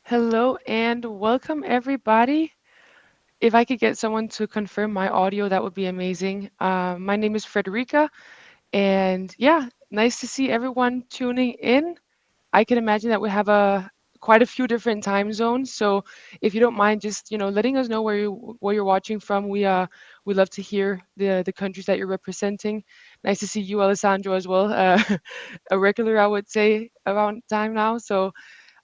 Hello and welcome everybody. If I could get someone to confirm my audio, that would be amazing. My name is Frederica, and yeah, nice to see everyone tuning in. I can imagine that we have a quite a few different time zones. So if you don't mind, just letting us know where you're watching from. We love to hear the countries that you're representing. Nice to see you, Alessandro, as well. A regular, I would say, around time now. So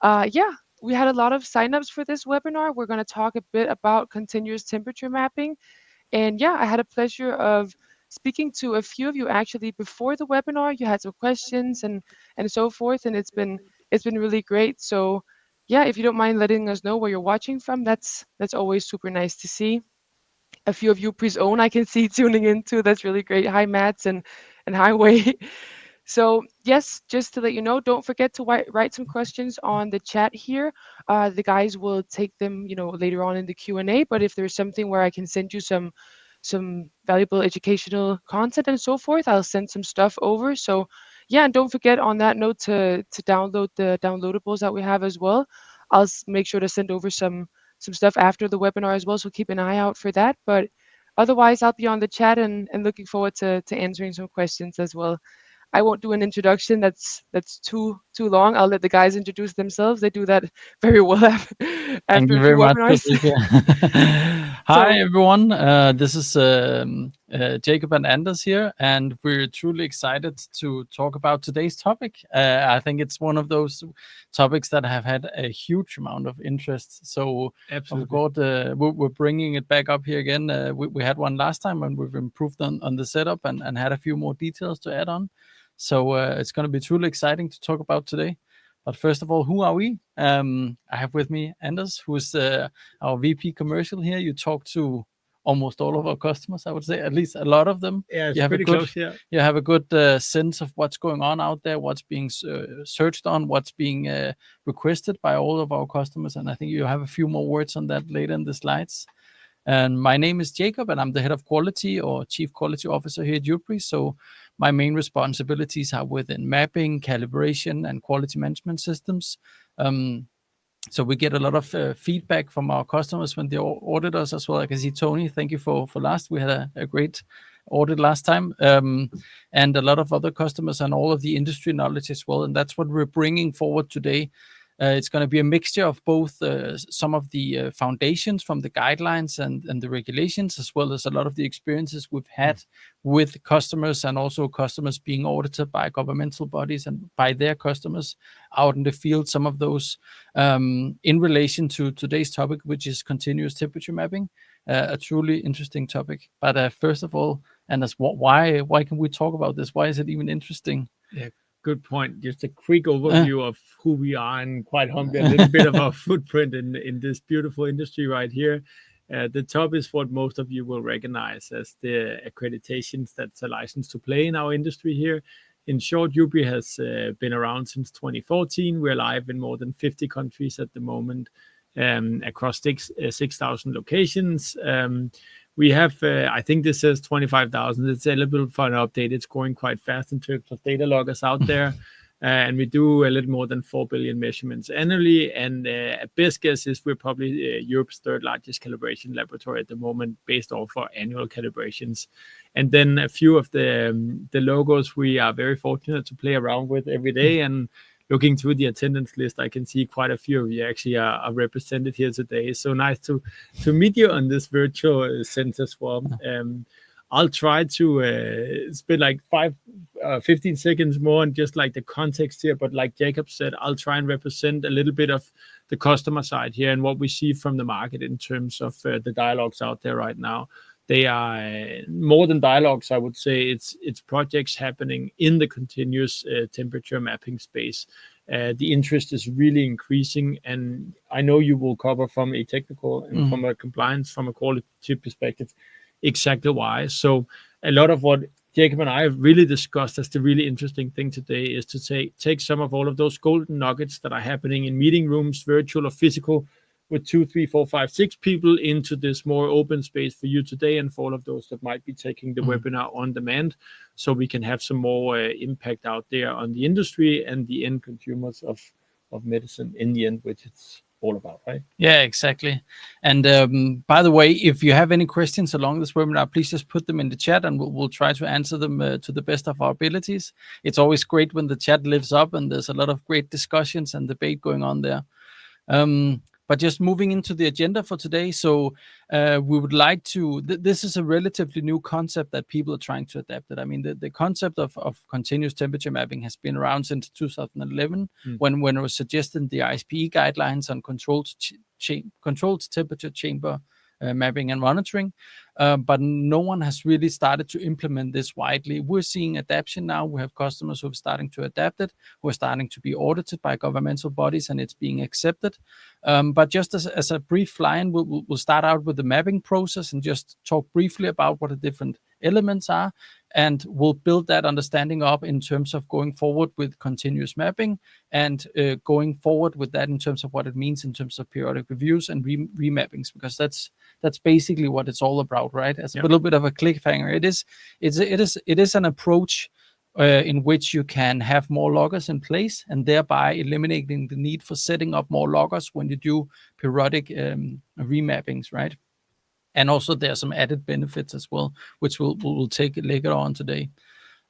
yeah, we had a lot of signups for this webinar. We're going to talk a bit about continuous temperature mapping. And yeah, I had a pleasure of speaking to a few of you actually before the webinar. You had some questions and so forth, and it's been really great. So yeah, if you don't mind letting us know where you're watching from, that's always super nice to see. A few of you pre-own I can see tuning in too. That's really great. Hi Mats and hi Wei. So yes, just to let you know, don't forget to write some questions on the chat here. The guys will take them, later on in the Q&A. But if there's something where I can send you some valuable educational content and so forth, I'll send some stuff over. So yeah, and don't forget on that note to download the downloadables that we have as well. I'll make sure to send over some stuff after the webinar as well. So keep an eye out for that. But otherwise, I'll be on the chat and looking forward to answering some questions as well. I won't do an introduction that's too long. I'll let the guys introduce themselves. They do that very well Thank after you a few very much, webinars. Frederica. Hi, So everyone. This is Jakob and Anders here, and we're truly excited to talk about today's topic. I think it's one of those topics that have had a huge amount of interest. So, of Absolutely. course, we're bringing it back up here again. We had one last time, and we've improved on the setup and had a few more details to add on. So, it's going to be truly exciting to talk about today. But first of all, who are we? I have with me Anders, who's our VP commercial here. You talk to almost all of our customers, I would say, at least a lot of them. Yeah, it's You have a pretty good, close. Yeah. you have a good sense of what's going on out there, what's being searched on, what's being requested by all of our customers, and I think you have a few more words on that later in the slides. And my name is Jakob, and I'm the head of quality or chief quality officer here at Eupry. So my main responsibilities are within mapping, calibration, and quality management systems. Um, so we get a lot of feedback from our customers when they audit us as well. I can see Tony, thank you for last. We had a great audit last time, and a lot of other customers and all of the industry knowledge as well. And that's what we're bringing forward today. It's going to be a mixture of both some of the foundations from the guidelines and the regulations, as well as a lot of the experiences we've had with customers and also customers being audited by governmental bodies and by their customers out in the field. Some of those in relation to today's topic, which is continuous temperature mapping, a truly interesting topic. But first of all, Anders, why can we talk about this? Why is it even interesting? Yeah, good point. Just a quick overview of who we are and quite humbly a little bit of our footprint in this beautiful industry right here. The top is what most of you will recognize as the accreditations that's a license to play in our industry here. In short, Eupry has been around since 2014. We're live in more than 50 countries at the moment, across 6,000 locations. We have, I think this says 25,000. It's eligible for an update. It's going quite fast in terms of data loggers out there. And we do a little more than 4 billion measurements annually. And best guess is we're probably Europe's third largest calibration laboratory at the moment, based off our annual calibrations. And then a few of the logos we are very fortunate to play around with every day. And looking through the attendance list, I can see quite a few of you actually are represented here today. So nice to meet you on this virtual sense as well. I'll try to spend like 15 seconds more on just like the context here. But like Jakob said, I'll try and represent a little bit of the customer side here and what we see from the market in terms of the dialogues out there right now. They are more than dialogues, I would say. It's projects happening in the continuous temperature mapping space. The interest is really increasing, and I know you will cover from a technical and from a compliance, from a quality perspective, exactly why. So a lot of what Jakob and I have really discussed as the really interesting thing today is to take some of all of those golden nuggets that are happening in meeting rooms, virtual or physical, with 2, 3, 4, 5, 6 people into this more open space for you today, and for all of those that might be taking the webinar on demand, so we can have some more impact out there on the industry and the end consumers of medicine in the end, which it's all about, right? Yeah, exactly. And by the way, if you have any questions along this webinar, please just put them in the chat and we'll try to answer them to the best of our abilities. It's always great when the chat lives up and there's a lot of great discussions and debate going on there. But just moving into the agenda for today, so we would like to, this is a relatively new concept that people are trying to adapt it. I mean, the concept of continuous temperature mapping has been around since 2011, when it was suggested the ISPE guidelines on controlled temperature chamber mapping and monitoring. But no one has really started to implement this widely. We're seeing adaptation now. We have customers who are starting to adapt it, who are starting to be audited by governmental bodies, and it's being accepted. But just as a brief fly-in, we'll start out with the mapping process and just talk briefly about what the different elements are, and we'll build that understanding up in terms of going forward with continuous mapping and going forward with that in terms of what it means in terms of periodic reviews and remappings, because that's basically what it's all about, right? As a little bit of a cliffhanger, it is an approach in which you can have more loggers in place and thereby eliminating the need for setting up more loggers when you do periodic remappings, right? And also there are some added benefits as well, which we'll take later on today.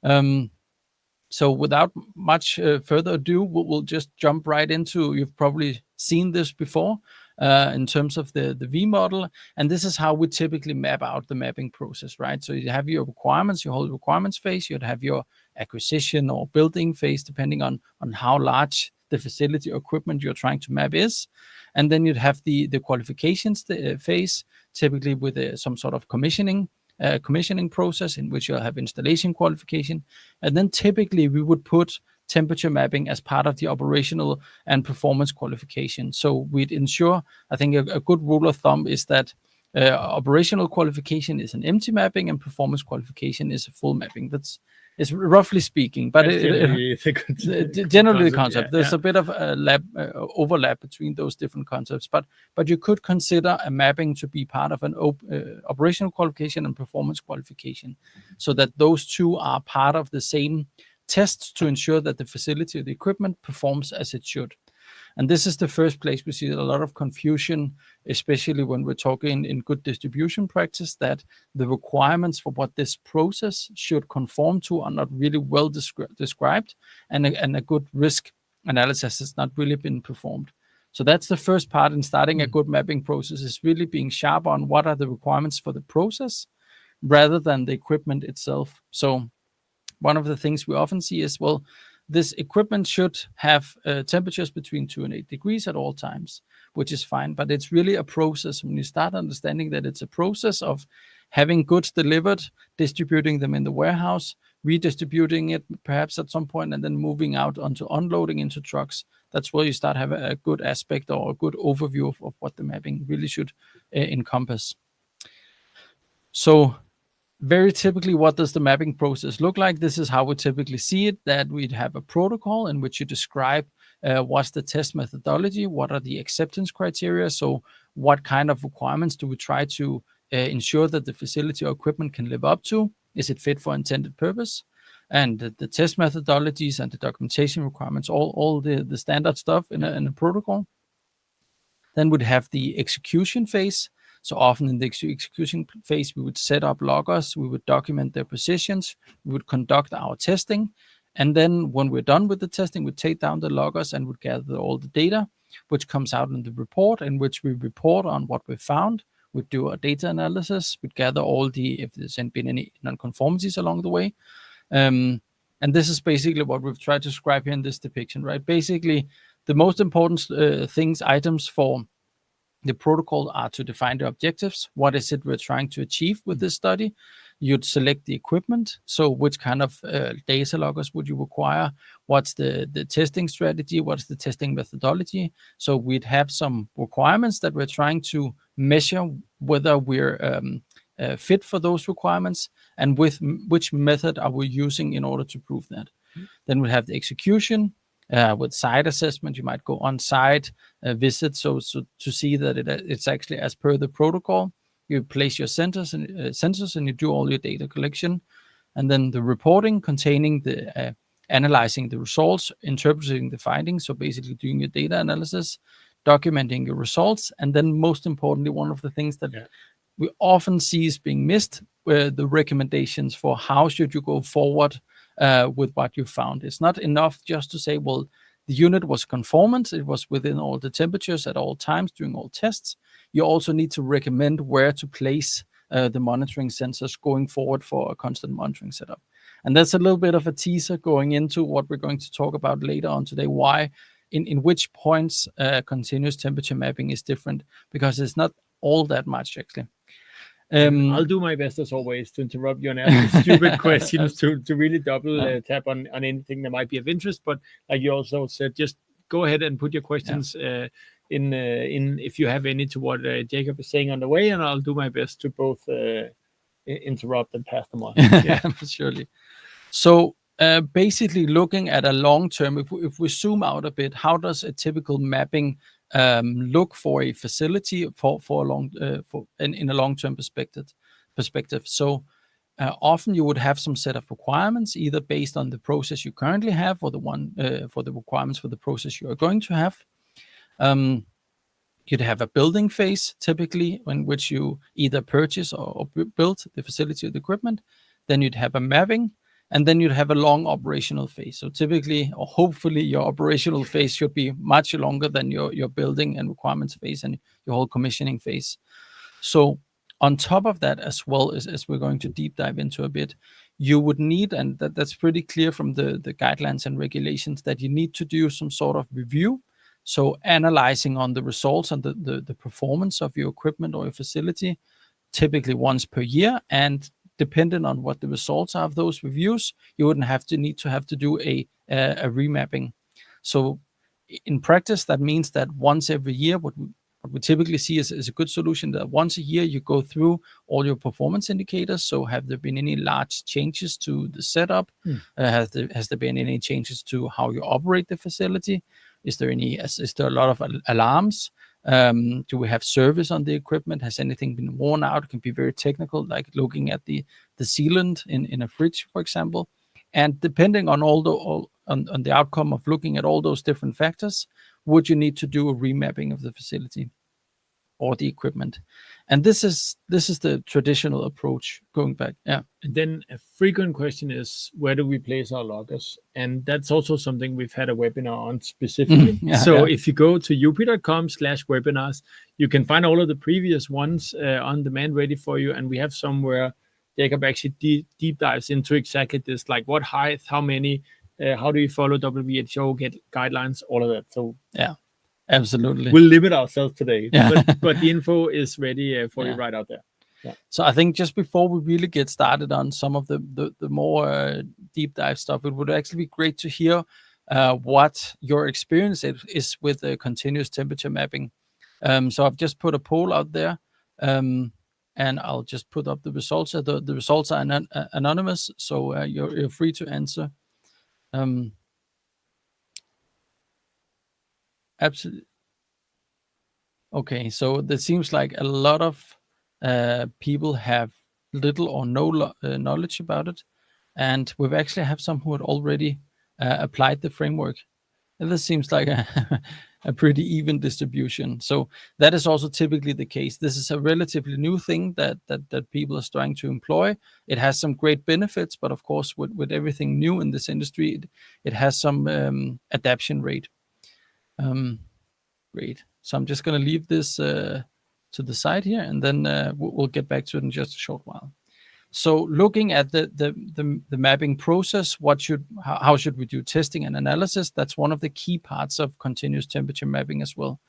So without much further ado, we'll just jump right into, you've probably seen this before in terms of the V model. And this is how we typically map out the mapping process, right? So you have your requirements, your whole requirements phase, you'd have your acquisition or building phase, depending on how large the facility or equipment you're trying to map is. And then you'd have the qualifications phase, typically with some sort of commissioning process in which you'll have installation qualification. And then typically we would put temperature mapping as part of the operational and performance qualification. So we'd ensure, I think a good rule of thumb is that operational qualification is an empty mapping and performance qualification is a full mapping. It's roughly speaking, but generally the concept. There's a bit of overlap between those different concepts, but you could consider a mapping to be part of an operational qualification and performance qualification, so that those two are part of the same tests to ensure that the facility or the equipment performs as it should. And this is the first place we see a lot of confusion, especially when we're talking in good distribution practice, that the requirements for what this process should conform to are not really well described, and a good risk analysis has not really been performed. So that's the first part in starting a good mapping process, is really being sharp on what are the requirements for the process rather than the equipment itself. So one of the things we often see is, well, this equipment should have temperatures between 2 and 8 degrees at all times, which is fine. But it's really a process. When you start understanding that it's a process of having goods delivered, distributing them in the warehouse, redistributing it perhaps at some point, and then moving out onto unloading into trucks, that's where you start having a good aspect or a good overview of what the mapping really should encompass. So very typically, what does the mapping process look like? This is how we typically see it, that we'd have a protocol in which you describe what's the test methodology, what are the acceptance criteria, so what kind of requirements do we try to ensure that the facility or equipment can live up to? Is it fit for intended purpose? And the test methodologies and the documentation requirements, all the standard stuff in a protocol. Then we'd have the execution phase. So often in the execution phase, we would set up loggers, we would document their positions, we would conduct our testing. And then when we're done with the testing, we'd take down the loggers and would gather all the data, which comes out in the report, in which we report on what we found. We'd do a data analysis, we'd gather if there's been any non-conformities along the way. And this is basically what we've tried to describe here in this depiction, right? Basically, the most important items for the protocol are to define the objectives. What is it we're trying to achieve with this study? You'd select the equipment. So which kind of data loggers would you require? What's the testing strategy? What's the testing methodology? So we'd have some requirements that we're trying to measure whether we're fit for those requirements, and with which method are we using in order to prove that. Then we have the execution. With site assessment, you might go on site visit, so to see that it's actually as per the protocol. You place your sensors and you do all your data collection, and then the reporting containing the analyzing the results, interpreting the findings, so basically doing your data analysis, documenting your results, and then most importantly, one of the things that we often see is being missed, the recommendations for how should you go forward with what you found. It's not enough just to say, well, the unit was conformant, it was within all the temperatures at all times during all tests. You also need to recommend where to place the monitoring sensors going forward for a constant monitoring setup. And that's a little bit of a teaser going into what we're going to talk about later on today, why in which points continuous temperature mapping is different, because it's not all that much actually. I'll do my best as always to interrupt you and ask stupid questions to really double tap on anything that might be of interest. But like you also said, just go ahead and put your questions in if you have any to what Jakob is saying on the way, and I'll do my best to both interrupt and pass them on. Surely. So basically looking at a long term, if we zoom out a bit, how does a typical mapping look for a facility for a long in a long-term perspective? So often you would have some set of requirements, either based on the process you currently have or the one for the requirements for the process you are going to have. You'd have a building phase, typically, in which you either purchase or build the facility or the equipment. Then you'd have a mapping, and then you'd have a long operational phase. So typically, or hopefully, your operational phase should be much longer than your building and requirements phase and your whole commissioning phase. So on top of that, as well as we're going to deep dive into a bit, you would need, and that's pretty clear from the guidelines and regulations, that you need to do some sort of review. So analyzing on the results and the performance of your equipment or your facility, typically once per year, and depending on what the results are of those reviews, you wouldn't need to do a remapping. So in practice, that means that once every year, what we typically see is a good solution, that once a year you go through all your performance indicators. So have there been any large changes to the setup? Has there been any changes to how you operate the facility? Is there a lot of alarms? Do we have service on the equipment? Has anything been worn out? It can be very technical, like looking at the sealant in a fridge, for example. And depending on on the outcome of looking at all those different factors, would you need to do a remapping of the facility or the equipment? And this is the traditional approach going back. And then a frequent question is, where do we place our loggers? And that's also something we've had a webinar on specifically. If you go to eupry.com/webinars, you can find all of the previous ones on demand ready for you. And we have some where Jakob actually deep dives into exactly this, like what height, how many, how do you follow WHO guidelines, all of that. So absolutely, we'll limit ourselves today, but the info is ready for you right out there. So I think just before we really get started on some of the more deep dive stuff, it would actually be great to hear what your experience is with the continuous temperature mapping. So I've just put a poll out there, and I'll just put up the results. The results are anonymous, so you're free to answer. Absolutely. Okay, so it seems like a lot of people have little or no knowledge about it, and we've actually have some who had already applied the framework. And this seems like a pretty even distribution. So that is also typically the case. This is a relatively new thing that people are starting to employ. It has some great benefits, but of course, with everything new in this industry, it has some adaptation rate. Great. So I'm just going to leave this to the side here, and then we'll get back to it in just a short while. So looking at the mapping process, how should we do testing and analysis? That's one of the key parts of continuous temperature mapping as well.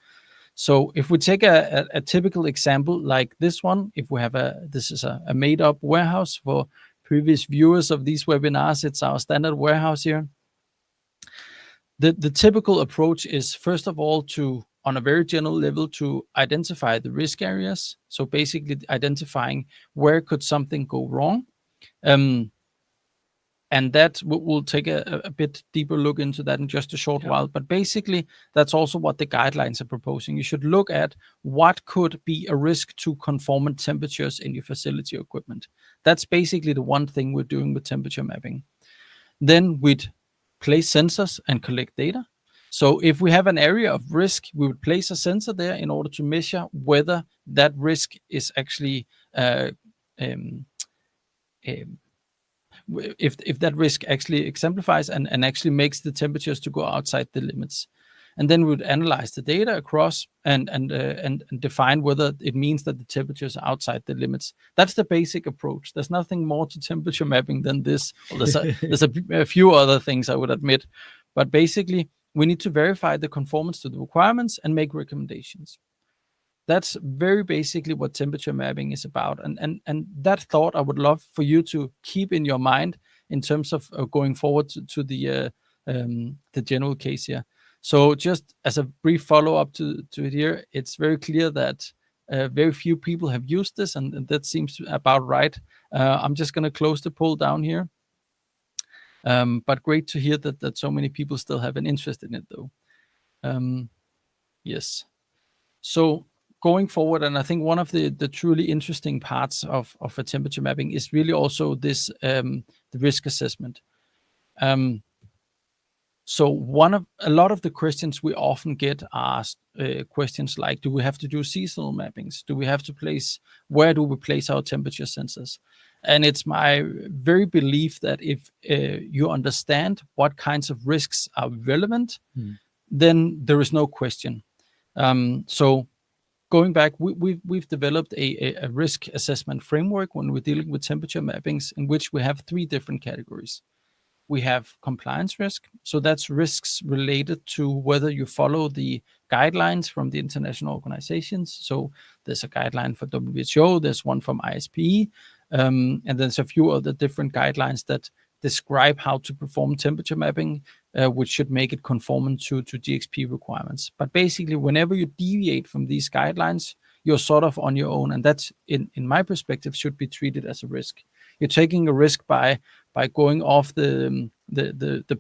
So if we take a typical example like this one, if we have this is a made up warehouse. For previous viewers of these webinars, it's our standard warehouse here. The typical approach is, first of all, on a very general level, to identify the risk areas. So basically identifying where could something go wrong. And that we'll take a bit deeper look into that in just a short while. But basically, that's also what the guidelines are proposing. You should look at what could be a risk to conformant temperatures in your facility or equipment. That's basically the one thing we're doing with temperature mapping. Then we'd place sensors and collect data. So if we have an area of risk, we would place a sensor there in order to measure whether that risk is actually um, um, if that risk actually exemplifies and actually makes the temperatures to go outside the limits. And then we would analyze the data across and define whether it means that the temperatures are outside the limits. That's the basic approach. There's nothing more to temperature mapping than this. Well, there's a few other things, I would admit, but basically we need to verify the conformance to the requirements and make recommendations. That's very basically what temperature mapping is about. And that thought I would love for you to keep in your mind in terms of going forward to the general case here. So just as a brief follow-up to it here, it's very clear that very few people have used this, and that seems about right. I'm just going to close the poll down here. But great to hear that so many people still have an interest in it, though. Yes. So going forward, and I think one of the truly interesting parts of a temperature mapping is really also this the risk assessment. So a lot of the questions we often get are questions like, do we have to do seasonal mappings? Where do we place our temperature sensors? And it's my very belief that if you understand what kinds of risks are relevant, then there is no question. So going back, we've developed a risk assessment framework when we're dealing with temperature mappings, in which we have 3 different categories. We have compliance risk. So that's risks related to whether you follow the guidelines from the international organizations. So there's a guideline for WHO, there's one from ISPE, and there's a few other different guidelines that describe how to perform temperature mapping, which should make it conformant to GXP requirements. But basically, whenever you deviate from these guidelines, you're sort of on your own, and that's, in my perspective, should be treated as a risk. You're taking a risk by going off the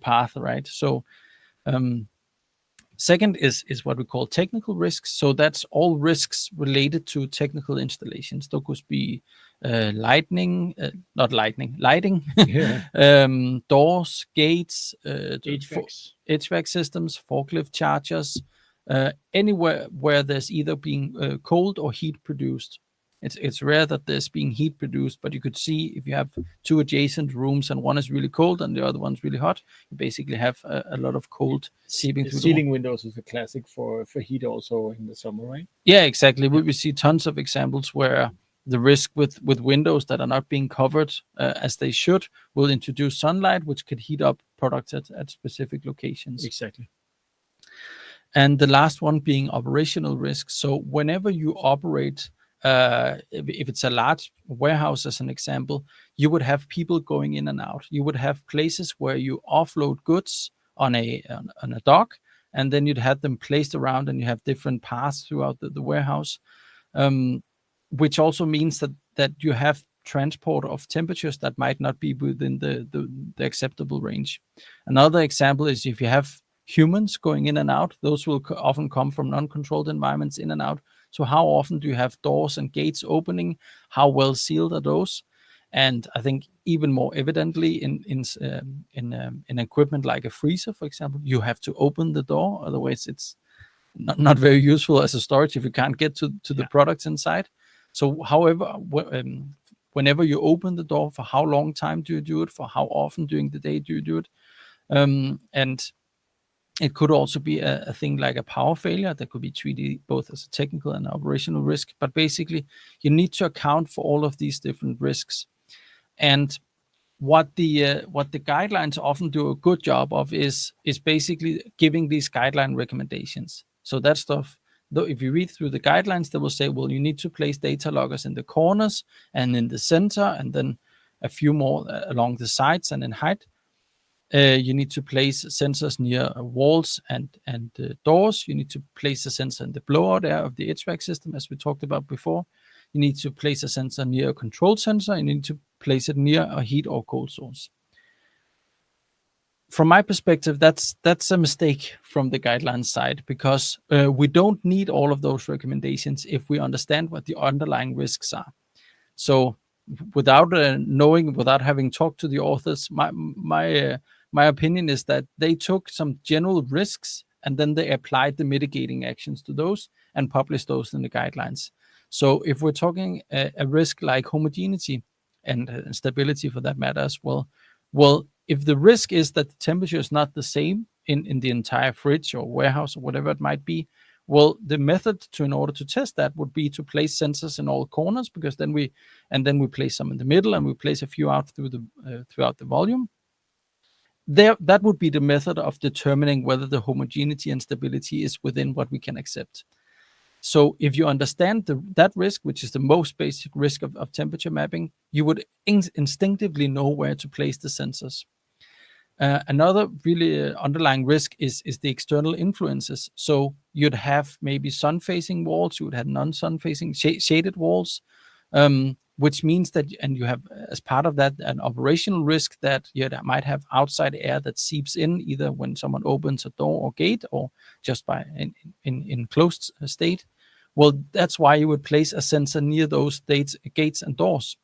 path, right? So second is what we call technical risks. So that's all risks related to technical installations. Those could be lighting, doors, gates, HVAC systems, forklift chargers, anywhere where there's either being cold or heat produced. It's rare that there's being heat produced, but you could see if you have 2 adjacent rooms and one is really cold and the other one's really hot, you basically have a lot of cold seeping through. Ceiling windows is a classic for heat also in the summer, right? Yeah, exactly. We see tons of examples where the risk with windows that are not being covered as they should will introduce sunlight, which could heat up products at specific locations. Exactly. And the last one being operational risk. So whenever you operate, if it's a large warehouse, as an example, you would have people going in and out. You would have places where you offload goods on a dock, and then you'd have them placed around, and you have different paths throughout the warehouse, which also means that you have transport of temperatures that might not be within the acceptable range. Another example is if you have humans going in and out, those will often come from non-controlled environments in and out. So how often do you have doors and gates opening? How well sealed are those? And I think even more evidently in equipment like a freezer, for example, you have to open the door. Otherwise, it's not very useful as a storage if you can't get to the products inside. So however, whenever you open the door, for how long time do you do it? For how often during the day do you do it? And it could also be a thing like a power failure that could be treated both as a technical and operational risk. But basically, you need to account for all of these different risks. And what the guidelines often do a good job of is basically giving these guideline recommendations. So that stuff, though, if you read through the guidelines, they will say, well, you need to place data loggers in the corners and in the center, and then a few more along the sides and in height. You need to place sensors near walls and doors. You need to place a sensor in the blowout air of the HVAC system, as we talked about before. You need to place a sensor near a control sensor. You need to place it near a heat or cold source. From my perspective, that's a mistake from the guidelines side, because we don't need all of those recommendations if we understand what the underlying risks are. So without having talked to the authors, my opinion is that they took some general risks and then they applied the mitigating actions to those and published those in the guidelines. So if we're talking a risk like homogeneity and stability for that matter as well, if the risk is that the temperature is not the same in the entire fridge or warehouse or whatever it might be, well, the method in order to test that would be to place sensors in all corners, because then we place some in the middle and we place a few out throughout the volume. That would be the method of determining whether the homogeneity and stability is within what we can accept. So if you understand that risk, which is the most basic risk of temperature mapping, you would instinctively know where to place the sensors. Another really underlying risk is the external influences. So you'd have maybe sun-facing walls, you would have non-sun-facing shaded walls, which means that, and you have as part of that an operational risk that you might have outside air that seeps in either when someone opens a door or gate or just by in closed state. Well, that's why you would place a sensor near those gates and doors.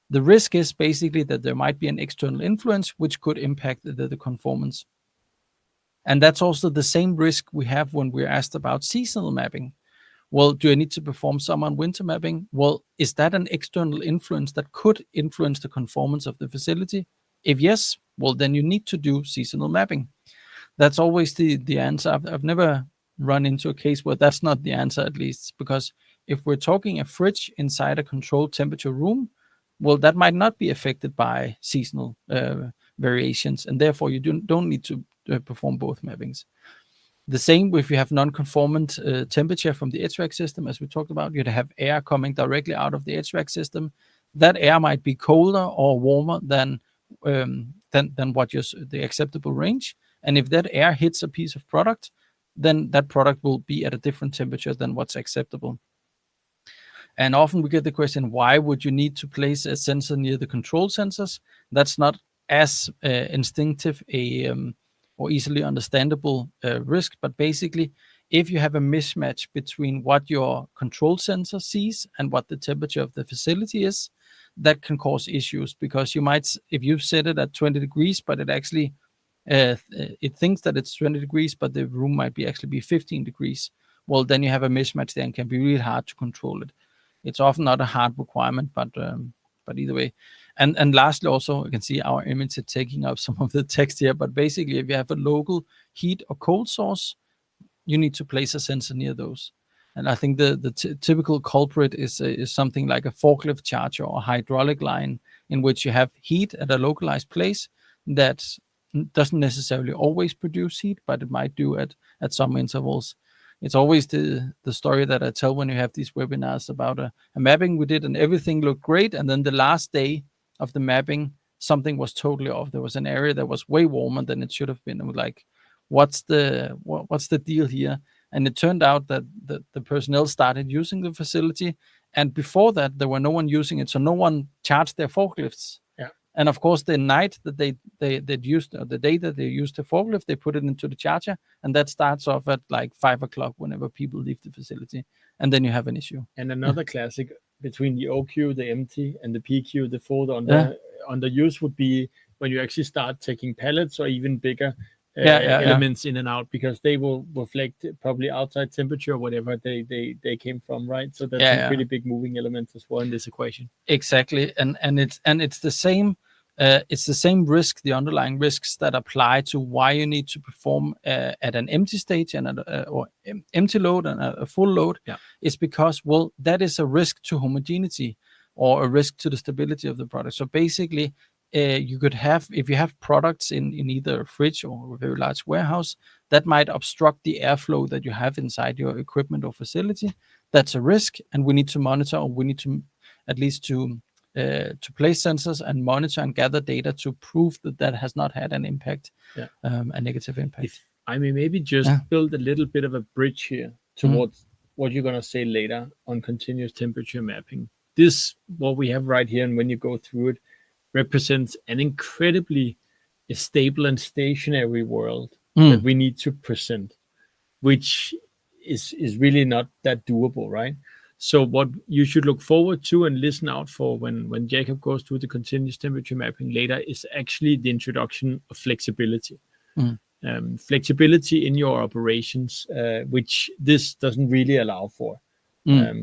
The risk is basically that there might be an external influence which could impact the conformance. And that's also the same risk we have when we're asked about seasonal mapping. Well, do I need to perform summer and winter mapping? Well, is that an external influence that could influence the conformance of the facility? If yes, well, then you need to do seasonal mapping. That's always the answer. I've never run into a case where that's not the answer, at least, because if we're talking a fridge inside a controlled temperature room, well, that might not be affected by seasonal variations, and therefore you don't need to perform both mappings. The same if you have non-conformant temperature from the HVAC system, as we talked about. You'd have air coming directly out of the HVAC system. That air might be colder or warmer than what the acceptable range. And if that air hits a piece of product, then that product will be at a different temperature than what's acceptable. And often we get the question, why would you need to place a sensor near the control sensors? That's not as instinctive or easily understandable risk, but basically, if you have a mismatch between what your control sensor sees and what the temperature of the facility is, that can cause issues, because you might, if you set it at 20 degrees, but it actually it thinks that it's 20 degrees, but the room might actually be 15 degrees. Well, then you have a mismatch there and can be really hard to control it. It's often not a hard requirement, but either way. And lastly, also, you can see our image is taking up some of the text here, but basically, if you have a local heat or cold source, you need to place a sensor near those. And I think the typical culprit is something like a forklift charger or hydraulic line, in which you have heat at a localized place that doesn't necessarily always produce heat, but it might do at some intervals. It's always the story that I tell when you have these webinars about a mapping we did and everything looked great. And then the last day of the mapping, something was totally off. There was an area that was way warmer than it should have been. And we're like, what's the deal here? And it turned out that the personnel started using the facility. And before that, there were no one using it. So no one charged their forklifts. Yeah. And of course, the night that they'd used, or the day that they used the forklift, they put it into the charger, and that starts off at like 5 o'clock whenever people leave the facility, and then you have an issue. And another classic between the OQ, the empty, and the PQ, the fold under use would be when you actually start taking pallets or even bigger elements in and out, because they will reflect probably outside temperature or whatever they came from, right? So that's some pretty big moving elements as well in this equation. Exactly, and it's the same. It's the same risk, the underlying risks that apply to why you need to perform at an empty stage and or empty load and a full load. Yeah. It's because, well, that is a risk to homogeneity or a risk to the stability of the product. So basically, you could have, if you have products in either a fridge or a very large warehouse, that might obstruct the airflow that you have inside your equipment or facility. That's a risk, and we need to monitor, or we need to at least to place sensors and monitor and gather data to prove that has not had an impact, a negative impact. If I may maybe just build a little bit of a bridge here towards what you're going to say later on continuous temperature mapping. This, what we have right here, and when you go through it, represents an incredibly stable and stationary world that we need to present, which is really not that doable, right? So what you should look forward to and listen out for when Jakob goes through the continuous temperature mapping later is actually the introduction of flexibility. flexibility in your operations, which this doesn't really allow for.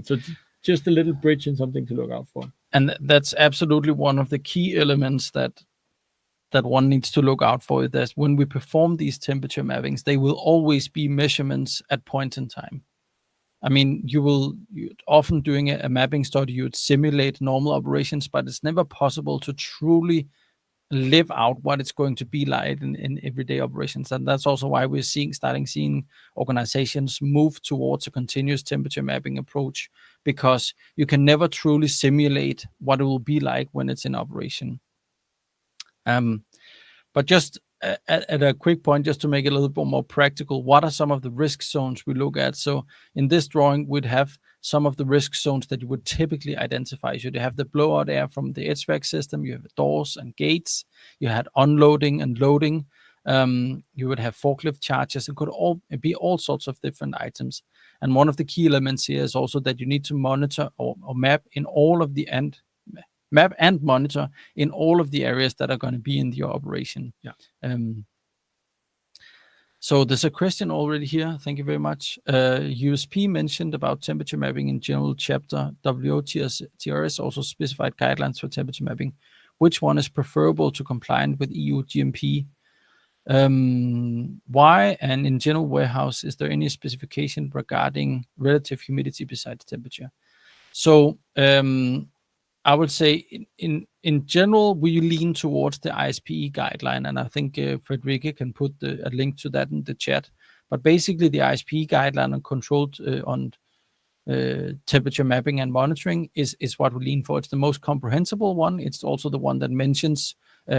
So just a little bridge and something to look out for. And that's absolutely one of the key elements that one needs to look out for. Is that when we perform these temperature mappings, they will always be measurements at point in time. I mean, you often doing a mapping study, you would simulate normal operations, but it's never possible to truly live out what it's going to be like in everyday operations. And that's also why we're starting seeing organizations move towards a continuous temperature mapping approach, because you can never truly simulate what it will be like when it's in operation. But just at a quick point, just to make it a little bit more practical, what are some of the risk zones we look at? So in this drawing, we'd have some of the risk zones that you would typically identify. So you have the blowout air from the HVAC system, you have doors and gates, you had unloading and loading, you would have forklift charges. It could all be all sorts of different items. And one of the key elements here is also that you need to monitor or map in all of the map and monitor in all of the areas that are going to be in your operation. So there's a question already here. Thank you very much. USP mentioned about temperature mapping in general chapter. WOTRS also specified guidelines for temperature mapping. Which one is preferable to compliant with EU GMP? Why, and in general warehouse, is there any specification regarding relative humidity besides temperature? So I would say in general, we lean towards the ISPE guideline, and I think Frederica can put a link to that in the chat. But basically, the ISPE guideline on controlled temperature mapping and monitoring is what we lean for. It's the most comprehensible one. It's also the one that mentions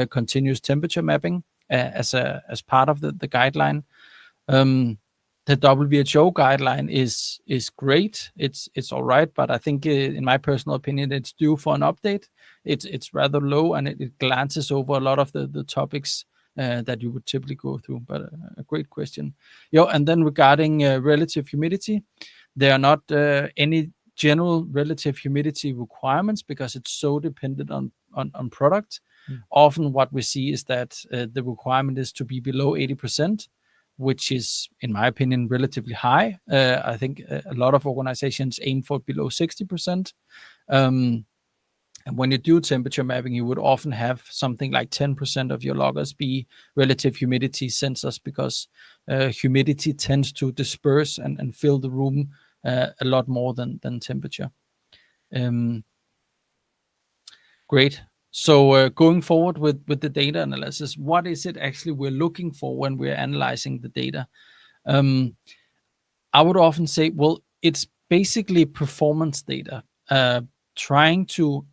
continuous temperature mapping as part of the guideline. The WHO guideline is great. It's all right, but I think in my personal opinion, it's due for an update. It's rather low, and it glances over a lot of the topics that you would typically go through. But a great question. And then regarding relative humidity, there are not any general relative humidity requirements because it's so dependent on product. Often what we see is that the requirement is to be below 80%. Which is, in my opinion, relatively high. I think a lot of organizations aim for below 60%. And when you do temperature mapping, you would often have something like 10% of your loggers be relative humidity sensors, because humidity tends to disperse and fill the room a lot more than temperature. Great. So going forward with the data analysis, what is it actually we're looking for when we're analyzing the data? I would often say, well, it's basically performance data, trying to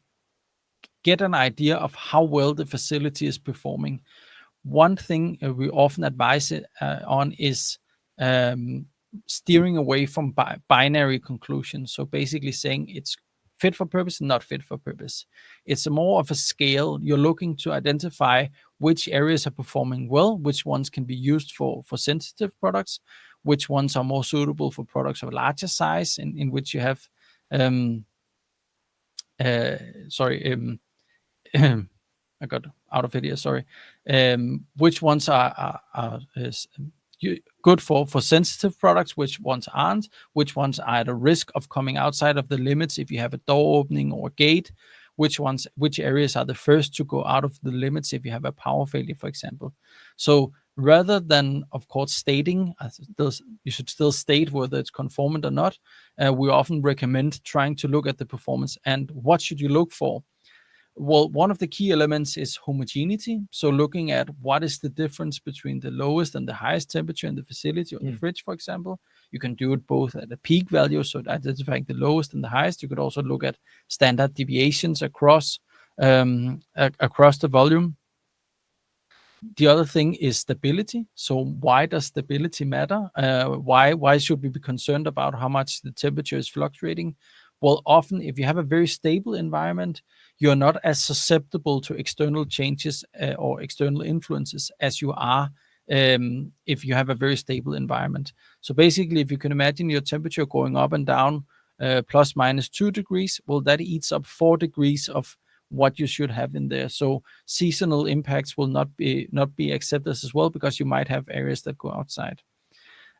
get an idea of how well the facility is performing. One thing we often advise on is steering away from binary conclusions. So basically saying it's fit for purpose and not fit for purpose. It's more of a scale. You're looking to identify which areas are performing well, which ones can be used for sensitive products, which ones are more suitable for products of larger size, in which you have I got out of it here, sorry. Which ones are good for sensitive products, which ones aren't, which ones are at a risk of coming outside of the limits if you have a door opening or gate, which areas are the first to go out of the limits if you have a power failure, for example. So rather than, of course, stating, you should still state whether it's conformant or not, we often recommend trying to look at the performance. And what should you look for? Well, one of the key elements is homogeneity. So looking at what is the difference between the lowest and the highest temperature in the facility or the fridge, for example. You can do it both at a peak value, so identifying the lowest and the highest. You could also look at standard deviations across the volume. The other thing is stability. So why does stability matter? Why should we be concerned about how much the temperature is fluctuating? Well, often if you have a very stable environment, you're not as susceptible to external changes or external influences as you are if you have a very stable environment. So basically, if you can imagine your temperature going up and down plus minus 2 degrees, well, that eats up 4 degrees of what you should have in there. So seasonal impacts will not be accepted as well, because you might have areas that go outside.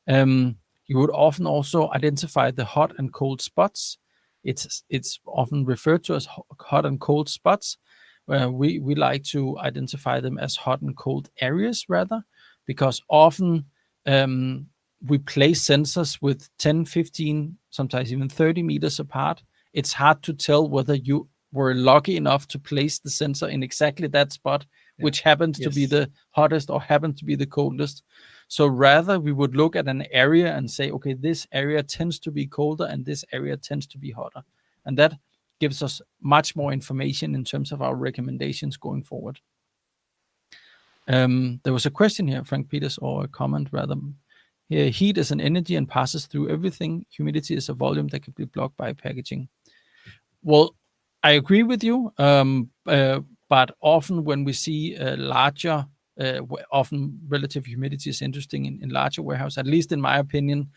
You would often also identify the hot and cold spots. It's often referred to as hot and cold spots. We like to identify them as hot and cold areas rather, because often we place sensors with 10, 15, sometimes even 30 meters apart. It's hard to tell whether you were lucky enough to place the sensor in exactly that spot, which happens to be the hottest or happens to be the coldest. So rather, we would look at an area and say, okay, this area tends to be colder and this area tends to be hotter. And that gives us much more information in terms of our recommendations going forward. There was a question here, Frank Peters, or a comment rather. Here, heat is an energy and passes through everything. Humidity is a volume that can be blocked by packaging. Well, I agree with you, but often when we see larger, often relative humidity is interesting in larger warehouse, at least in my opinion,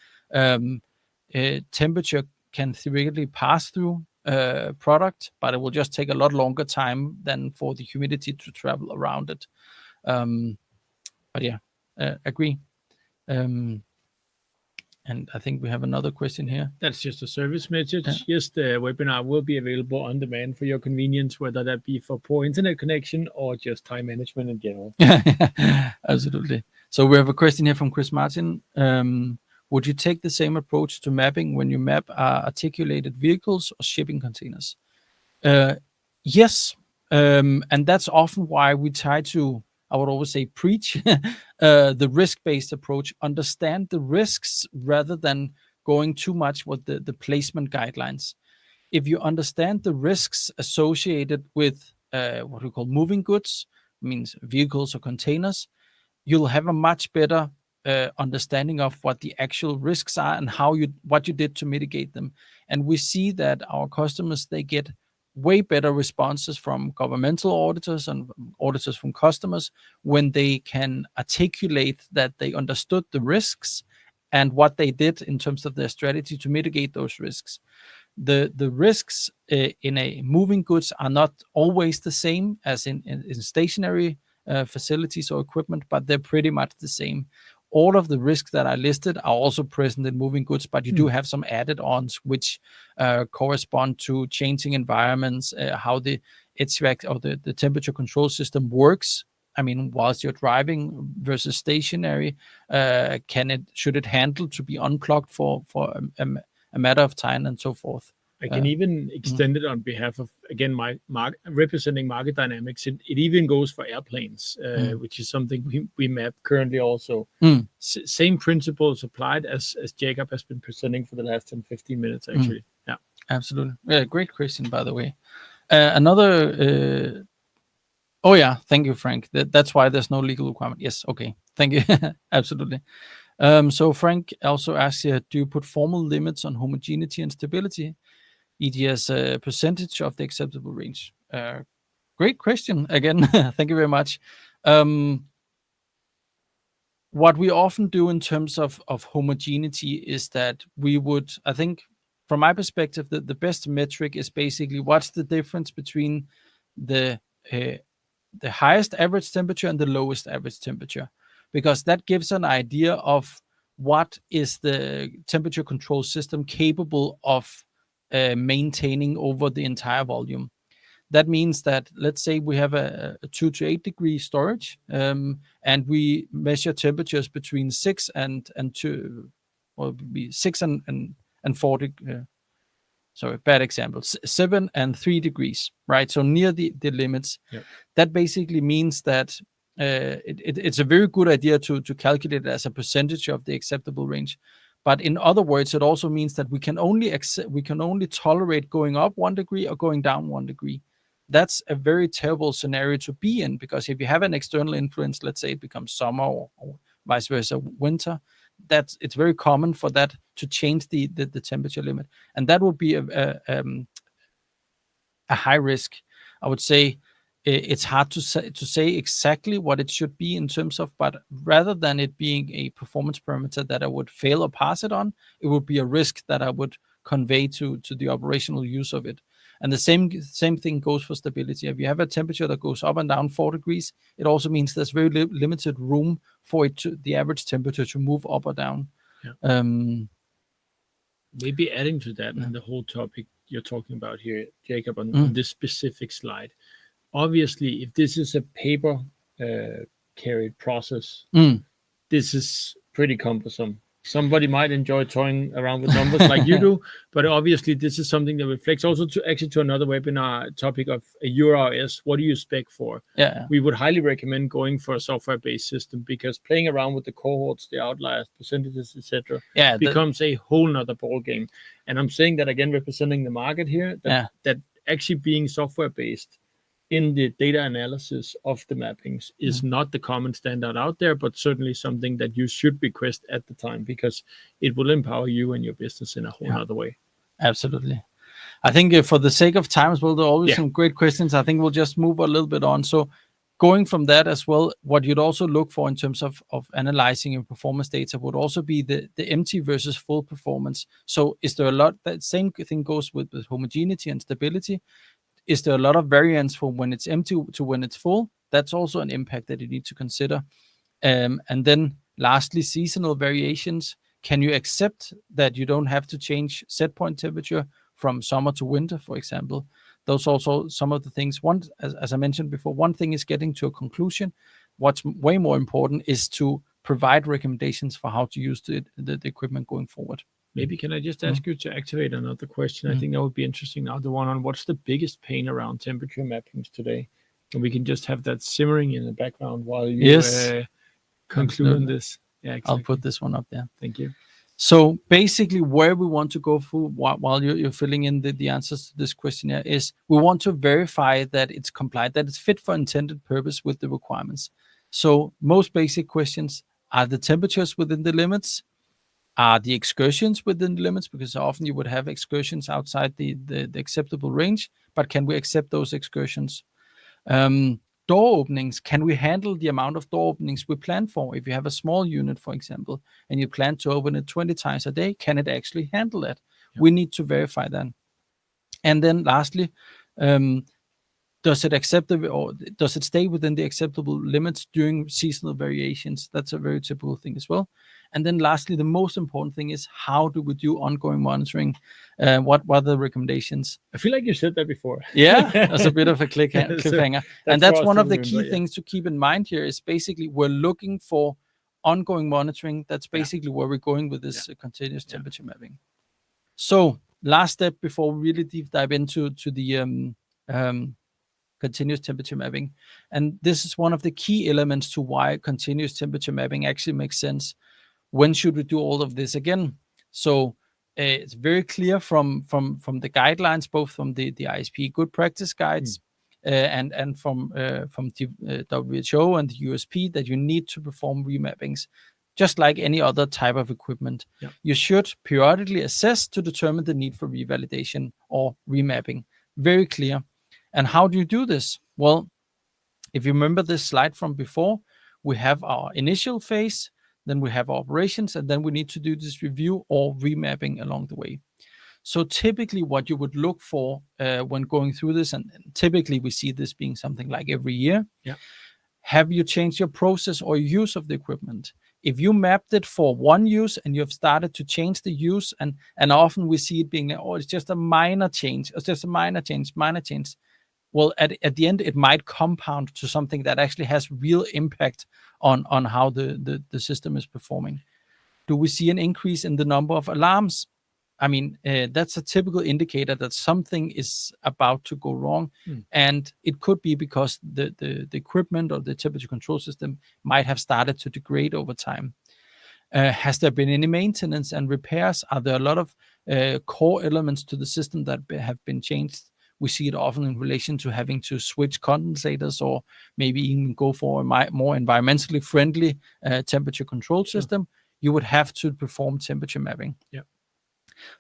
temperature can theoretically pass through product, but it will just take a lot longer time than for the humidity to travel around it. But yeah, agree. And I think we have another question here. That's just a service message. Yes, the webinar will be available on demand for your convenience, whether that be for poor internet connection or just time management in general. Absolutely. So we have a question here from Chris Martin. Would you take the same approach to mapping when you map articulated vehicles or shipping containers? Yes. And that's often why we try to, I would always say, preach the risk-based approach, understand the risks rather than going too much with the placement guidelines. If you understand the risks associated with what we call moving goods, means vehicles or containers, you'll have a much better understanding of what the actual risks are and what you did to mitigate them. And we see that our customers, they get way better responses from governmental auditors and auditors from customers when they can articulate that they understood the risks and what they did in terms of their strategy to mitigate those risks. The risks in a moving goods are not always the same as in stationary facilities or equipment, but they're pretty much the same. All of the risks that I listed are also present in moving goods, but you do have some added ons which correspond to changing environments, how the HVAC or the temperature control system works. I mean, whilst you're driving versus stationary, should it handle to be unplugged for a matter of time and so forth? I can even extend it on behalf of, again, representing market dynamics. It even goes for airplanes, which is something we map currently also. Same principles applied as Jakob has been presenting for the last 10, 15 minutes, actually. Yeah, absolutely. Yeah, great question, by the way. Another... Oh, yeah. Thank you, Frank. That's why there's no legal requirement. Yes. Okay. Thank you. Absolutely. So Frank also asks here, do you put formal limits on homogeneity and stability, e.g. as a percentage of the acceptable range? Great question. Again, thank you very much. What we often do in terms of homogeneity is that we would, I think, from my perspective, the best metric is basically what's the difference between the highest average temperature and the lowest average temperature, because that gives an idea of what is the temperature control system capable of maintaining over the entire volume. That means that, let's say we have a 2 to 8 degree storage, and we measure temperatures between 6 and 2, or be 6 and 4 sorry, bad example, 7 and 3 degrees, right? So near the limits. Yep. That basically means that it's a very good idea to calculate it as a percentage of the acceptable range. But in other words, it also means that we can only tolerate going up 1 degree or going down 1 degree. That's a very terrible scenario to be in, because if you have an external influence, let's say it becomes summer or vice versa, winter, it's very common for that to change the temperature limit, and that would be a high risk. I would say it's hard to say exactly what it should be in terms of, but rather than it being a performance parameter that I would fail or pass it on, it would be a risk that I would convey to the operational use of it. And the same thing goes for stability. If you have a temperature that goes up and down 4 degrees, it also means there's very limited room for the average temperature to move up or down. Yeah. Maybe adding to that and the whole topic you're talking about here, Jakob, on this specific slide. Obviously, if this is a paper carried process, this is pretty cumbersome. Somebody might enjoy toying around with numbers like you do, but obviously this is something that reflects also to another webinar topic of a URS. What do you spec for? Yeah. We would highly recommend going for a software-based system, because playing around with the cohorts, the outliers, percentages, etc., becomes a whole nother ball game. And I'm saying that again, representing the market here, that actually being software-based in the data analysis of the mappings is not the common standard out there, but certainly something that you should request at the time, because it will empower you and your business in a whole other way. Absolutely. I think for the sake of time as well, there are always some great questions. I think we'll just move a little bit on. So going from that as well, what you'd also look for in terms of analyzing your performance data would also be the empty versus full performance. So is there a lot, that same thing goes with homogeneity and stability. Is there a lot of variance from when it's empty to when it's full? That's also an impact that you need to consider. And then lastly, seasonal variations. Can you accept that you don't have to change set point temperature from summer to winter, for example? Those also some of the things. One, as I mentioned before, one thing is getting to a conclusion. What's way more important is to provide recommendations for how to use the equipment going forward. Maybe can I just ask you to activate another question? I think that would be interesting now. The one on what's the biggest pain around temperature mappings today? And we can just have that simmering in the background while you conclude on this. Yeah, exactly. I'll put this one up there. Thank you. So basically where we want to go through while you're filling in the answers to this questionnaire is we want to verify that it's compliant, that it's fit for intended purpose with the requirements. So most basic questions: are the temperatures within the limits? Are the excursions within the limits? Because often you would have excursions outside the acceptable range, but can we accept those excursions? Door openings, can we handle the amount of door openings we plan for? If you have a small unit, for example, and you plan to open it 20 times a day, can it actually handle that? Yeah. We need to verify that. And then lastly, does it stay within the acceptable limits during seasonal variations? That's a very typical thing as well. And then lastly, the most important thing is, how do we do ongoing monitoring? What are the recommendations? I feel like you said that before. Yeah, that's a bit of a cliffhanger. And that's one of the key things to keep in mind here is basically we're looking for ongoing monitoring. That's basically where we're going with this continuous temperature mapping. So last step before we really deep dive into the continuous temperature mapping. And this is one of the key elements to why continuous temperature mapping actually makes sense. When should we do all of this again? So it's very clear from the guidelines, both from the ISP good practice guides and from WHO and the USP, that you need to perform remappings, just like any other type of equipment. Yeah. You should periodically assess to determine the need for revalidation or remapping. Very clear. And how do you do this? Well, if you remember this slide from before, we have our initial phase, then we have our operations, and then we need to do this review or remapping along the way. So typically what you would look for when going through this, and typically we see this being something like every year, have you changed your process or use of the equipment? If you mapped it for one use and you've started to change the use, and often we see it being, it's just a minor change, minor change. Well, at the end, it might compound to something that actually has real impact on how the system is performing. Do we see an increase in the number of alarms? I mean, that's a typical indicator that something is about to go wrong. And it could be because the equipment or the temperature control system might have started to degrade over time. Has there been any maintenance and repairs? Are there a lot of core elements to the system that have been changed? We see it often in relation to having to switch condensators or maybe even go for a more environmentally friendly temperature control system. You would have to perform temperature mapping. Yeah.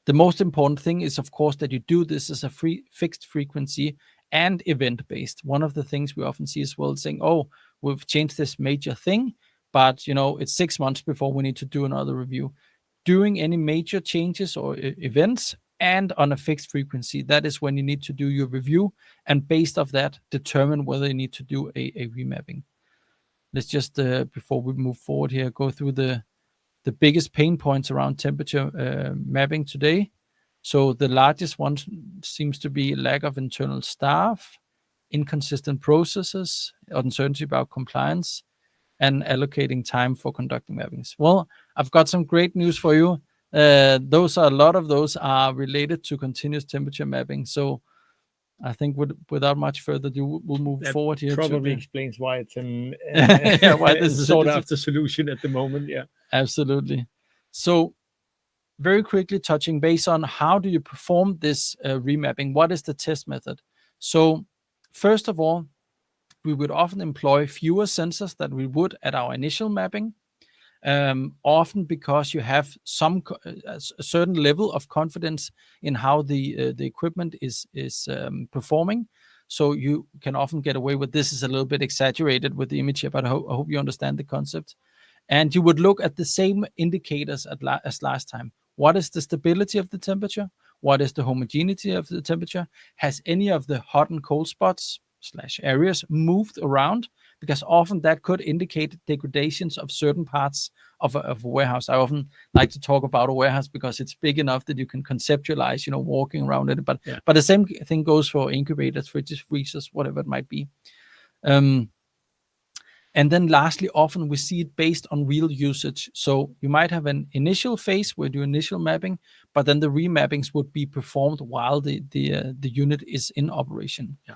The most important thing is, of course, that you do this as a fixed frequency and event-based. One of the things we often see as well is saying, oh, we've changed this major thing, but it's 6 months before we need to do another review. During any major changes or events, and on a fixed frequency. That is when you need to do your review, and based off that, determine whether you need to do a remapping. Let's just, before we move forward here, go through the biggest pain points around temperature mapping today. So the largest one seems to be lack of internal staff, inconsistent processes, uncertainty about compliance, and allocating time for conducting mappings. Well, I've got some great news for you. A lot of those are related to continuous temperature mapping. So I think without much further ado, we'll move forward here. Probably explains why it's why this is sought after solution at the moment. Yeah, absolutely. So very quickly touching base on how do you perform this remapping? What is the test method? So first of all, we would often employ fewer sensors than we would at our initial mapping. Often because you have a certain level of confidence in how the equipment is performing. So you can often get away with this is a little bit exaggerated with the image here, but I hope you understand the concept. And you would look at the same indicators as last time. What is the stability of the temperature? What is the homogeneity of the temperature? Has any of the hot and cold spots / areas moved around? Because often that could indicate degradations of certain parts of a warehouse. I often like to talk about a warehouse because it's big enough that you can conceptualize, walking around it. But the same thing goes for incubators, fridges, freezers, whatever it might be. And then lastly, often we see it based on real usage. So you might have an initial phase where you do initial mapping, but then the remappings would be performed while the unit is in operation. Yeah.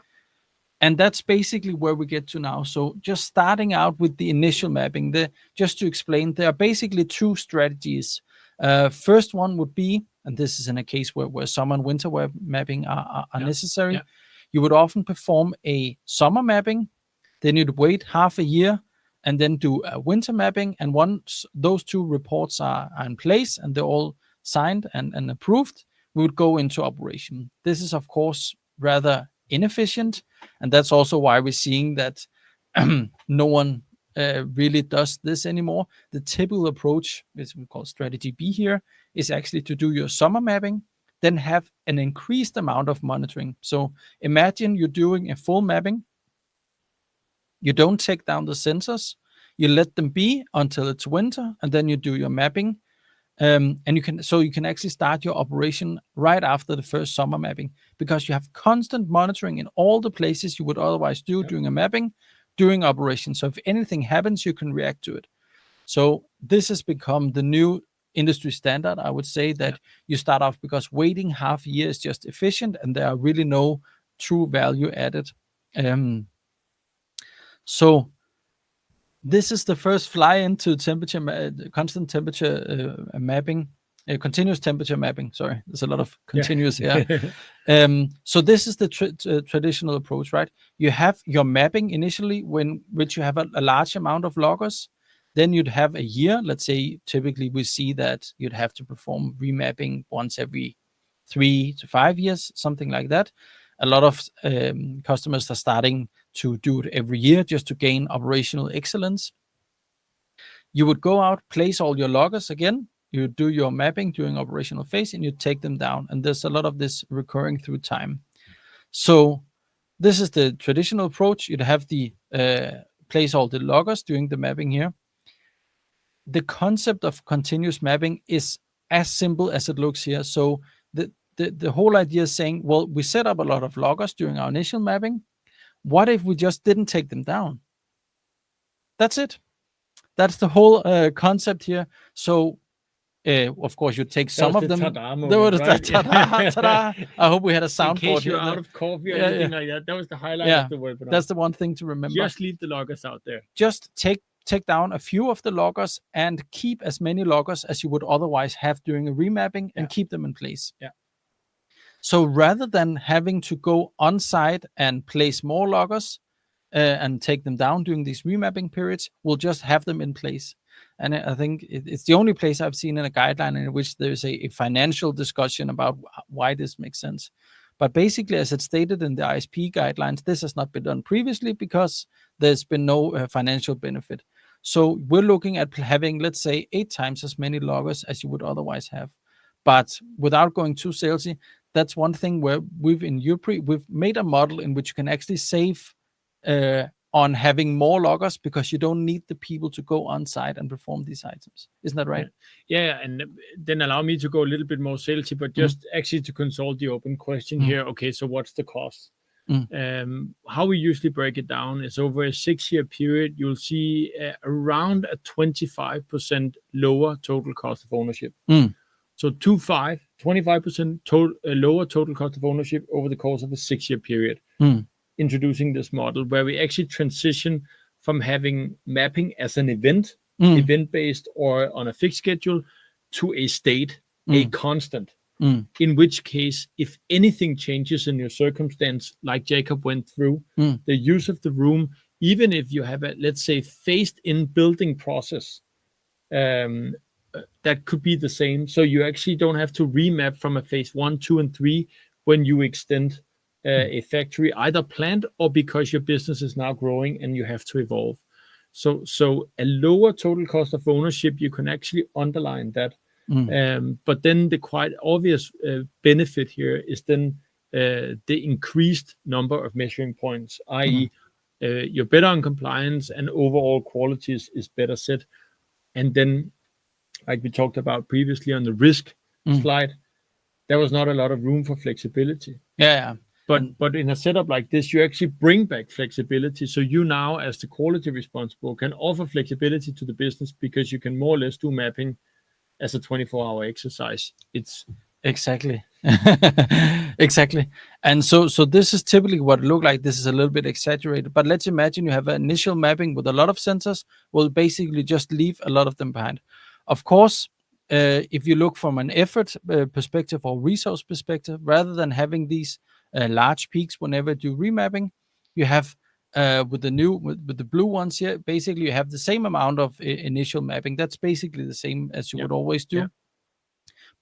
And that's basically where we get to now. So just starting out with the initial mapping, just to explain, there are basically two strategies. First one would be, and this is in a case where summer and winter wear mapping are necessary. Yeah. You would often perform a summer mapping, then you'd wait half a year and then do a winter mapping. And once those two reports are in place and they're all signed and approved, we would go into operation. This is, of course, rather inefficient. And that's also why we're seeing that no one really does this anymore. The typical approach, which we call strategy B here, is actually to do your summer mapping, then have an increased amount of monitoring. So imagine you're doing a full mapping. You don't take down the sensors. You let them be until it's winter, and then you do your mapping. And you can actually start your operation right after the first summer mapping, because you have constant monitoring in all the places you would otherwise do during a mapping during operation. So if anything happens, you can react to it. So this has become the new industry standard. I would say that you start off, because waiting half a year is just efficient and there are really no true value added. So this is the first fly into constant temperature mapping, continuous temperature mapping. Sorry, there's a lot of continuous here. So this is the traditional approach, right? You have your mapping initially, which you have a large amount of loggers. Then you'd have a year. Let's say typically we see that you'd have to perform remapping once every 3 to 5 years, something like that. A lot of customers are starting to do it every year just to gain operational excellence. You would go out, place all your loggers again, you do your mapping during operational phase, and you take them down. And there's a lot of this recurring through time. So this is the traditional approach. You'd have the place all the loggers during the mapping here. The concept of continuous mapping is as simple as it looks here. So the whole idea is saying, well, we set up a lot of loggers during our initial mapping. What if we just didn't take them down? That's it. That's the whole concept here. So, of course, you take some of them. Ta-da. I hope we had a soundboard. In case you're out of coffee or anything like that, that was the highlight of the webinar. That's the one thing to remember. Just leave the loggers out there. Just take down a few of the loggers and keep as many loggers as you would otherwise have during a remapping and keep them in place. Yeah. So rather than having to go on site and place more loggers and take them down during these remapping periods, we'll just have them in place. And I think it's the only place I've seen in a guideline in which there's a financial discussion about why this makes sense. But basically, as it's stated in the ISP guidelines, this has not been done previously because there's been no financial benefit. So we're looking at having, let's say, 8 times as many loggers as you would otherwise have. But without going too salesy, that's one thing where in Eupry, we've made a model in which you can actually save on having more loggers because you don't need the people to go on site and perform these items. Isn't that right? Yeah, and then allow me to go a little bit more salesy, but just actually to consult the open question here. Okay, so what's the cost? How we usually break it down is over a 6-year period, you'll see around a 25% lower total cost of ownership. So 25% lower total cost of ownership over the course of a 6-year period. Introducing this model where we actually transition from having mapping as an event-based or on a fixed schedule, to a state, a constant. In which case, if anything changes in your circumstance, like Jakob went through, the use of the room, even if you have a, let's say, phased-in building process, that could be the same. So you actually don't have to remap from a phase 1, 2, and 3 when you extend a factory, either planned or because your business is now growing and you have to evolve. So a lower total cost of ownership, you can actually underline that. But then the quite obvious benefit here is then the increased number of measuring points, i.e. You're better on compliance and overall quality is better set. And then, like we talked about previously on the risk slide, there was not a lot of room for flexibility. Yeah. But in a setup like this, you actually bring back flexibility. So you now, as the quality responsible, can offer flexibility to the business because you can more or less do mapping as a 24-hour exercise. It's exactly. Exactly. And so this is typically what it looks like. This is a little bit exaggerated, but let's imagine you have an initial mapping with a lot of sensors. We'll basically just leave a lot of them behind. Of course, if you look from an effort perspective or resource perspective, rather than having these large peaks whenever you do remapping, you have with the blue ones here, basically you have the same amount of initial mapping. That's basically the same as you would always do.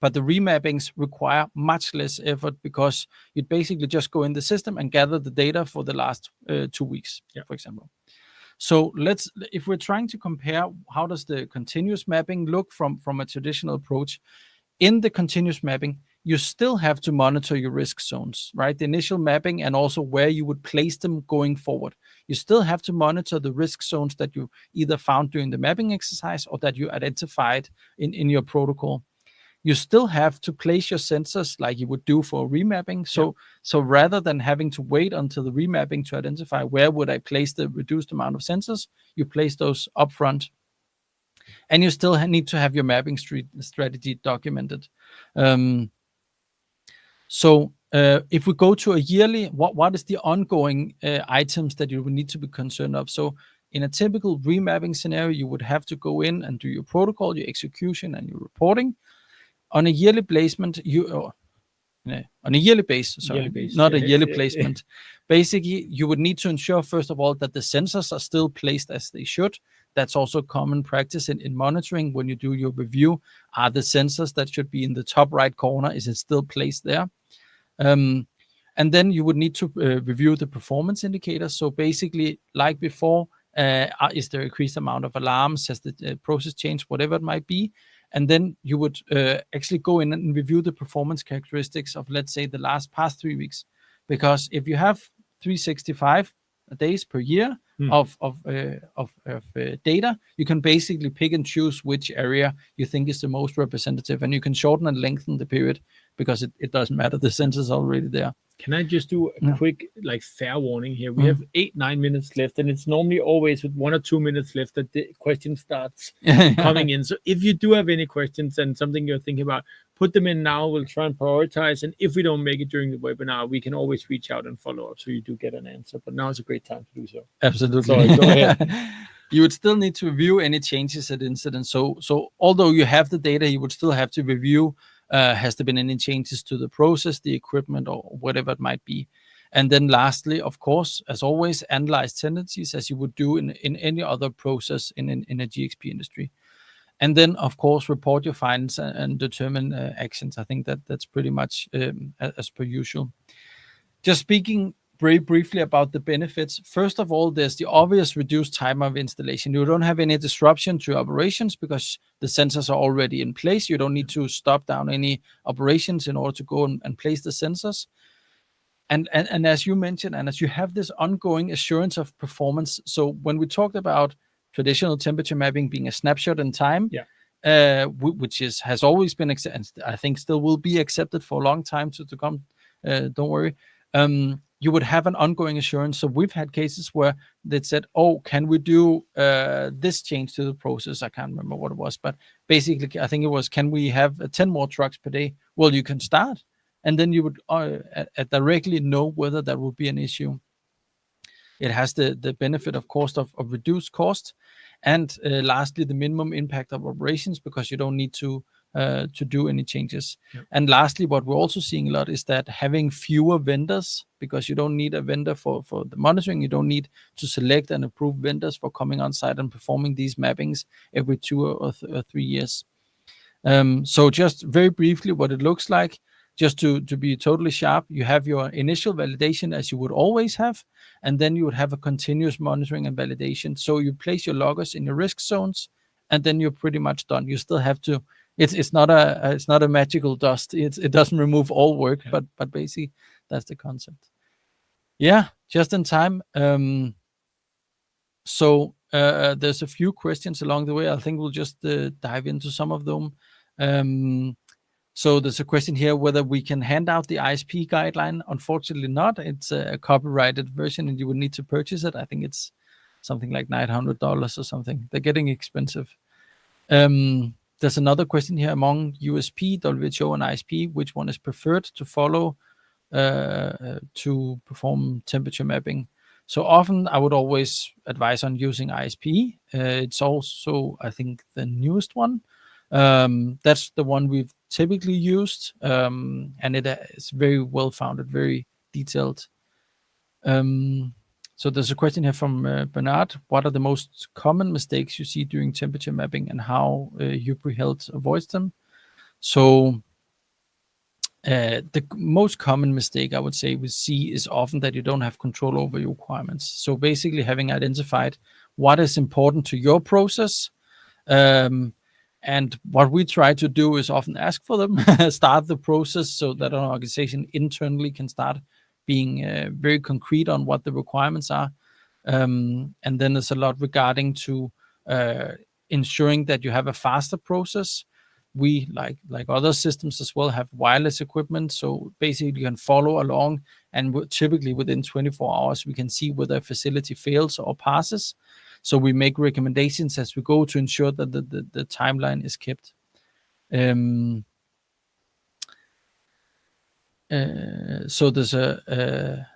But the remappings require much less effort because you'd basically just go in the system and gather the data for the last 2 weeks, for example. So if we're trying to compare, how does the continuous mapping look from a traditional approach? In the continuous mapping, you still have to monitor your risk zones, right? The initial mapping and also where you would place them going forward. You still have to monitor the risk zones that you either found during the mapping exercise or that you identified in your protocol. You still have to place your sensors like you would do for remapping. So rather than having to wait until the remapping to identify where would I place the reduced amount of sensors, you place those upfront. And you still need to have your mapping strategy documented. So if we go to a yearly, what is the ongoing items that you would need to be concerned of? So in a typical remapping scenario, you would have to go in and do your protocol, your execution, and your reporting. On a yearly placement, on a yearly basis, not a yearly placement. Basically, you would need to ensure, first of all, that the sensors are still placed as they should. That's also common practice in monitoring when you do your review. Are the sensors that should be in the top right corner, is it still placed there? And then you would need to review the performance indicators. So basically, like before, is there increased amount of alarms? Has the process changed? Whatever it might be. And then you would actually go in and review the performance characteristics of, let's say, the past 3 weeks. Because if you have 365 days per year of data, you can basically pick and choose which area you think is the most representative, and you can shorten and lengthen the period because it doesn't matter. The sensors are already there. Can I just do a quick fair warning here? We have 8-9 minutes left, and it's normally always with 1 or 2 minutes left that the question starts coming in. So if you do have any questions and something you're thinking about, put them in now. We'll try and prioritize. And if we don't make it during the webinar, we can always reach out and follow up so you do get an answer. But now is a great time to do so. Absolutely. Sorry, go ahead. You would still need to review any changes at incident. So although you have the data, you would still have to review, has there been any changes to the process, the equipment, or whatever it might be. And then lastly, of course, as always, analyze tendencies as you would do in any other process in a GXP industry. And then, of course, report your findings and determine actions. I think that's pretty much as per usual. Just speaking very briefly about the benefits. First of all, there's the obvious reduced time of installation. You don't have any disruption to operations because the sensors are already in place. You don't need to stop down any operations in order to go and place the sensors. And as you mentioned, and as you have this ongoing assurance of performance. So when we talked about traditional temperature mapping being a snapshot in time, which has always been accepted, I think still will be accepted for a long time to come. Don't worry. You would have an ongoing assurance. So we've had cases where they said, "Oh, can we do this change to the process?" I can't remember what it was, but basically, I think it was, "Can we have 10 more trucks per day?" Well, you can start, and then you would directly know whether that would be an issue. It has the benefit, of course, of reduced cost, and lastly, the minimum impact of operations because you don't need to do any changes. Yep. And lastly, what we're also seeing a lot is that having fewer vendors, because you don't need a vendor for the monitoring, you don't need to select and approve vendors for coming on site and performing these mappings every 2 or 3 years. So just very briefly, what it looks like, just to be totally sharp, you have your initial validation as you would always have, and then you would have a continuous monitoring and validation. So you place your loggers in your risk zones, and then you're pretty much done. You still have to. It's not a magical dust. It doesn't remove all work, but basically that's the concept. Yeah, just in time. So there's a few questions along the way. I think we'll just dive into some of them. So there's a question here whether we can hand out the ISP guideline. Unfortunately not. It's a copyrighted version and you would need to purchase it. I think it's something like $900 or something. They're getting expensive. There's another question here among USP, WHO, and ISP. Which one is preferred to follow to perform temperature mapping? So often I would always advise on using ISP. It's also, I think, the newest one. That's the one we've typically used, and it is very well founded, very detailed. So there's a question here from Bernard. What are the most common mistakes you see during temperature mapping and how Eupry Health avoids them? So the most common mistake I would say we see is often that you don't have control over your requirements. So basically having identified what is important to your process, and what we try to do is often ask for them, start the process so that an organization internally can start being very concrete on what the requirements are. And then there's a lot regarding to ensuring that you have a faster process. We, like other systems as well, have wireless equipment. So basically you can follow along, and typically within 24 hours, we can see whether a facility fails or passes. So we make recommendations as we go to ensure that the timeline is kept. So there's a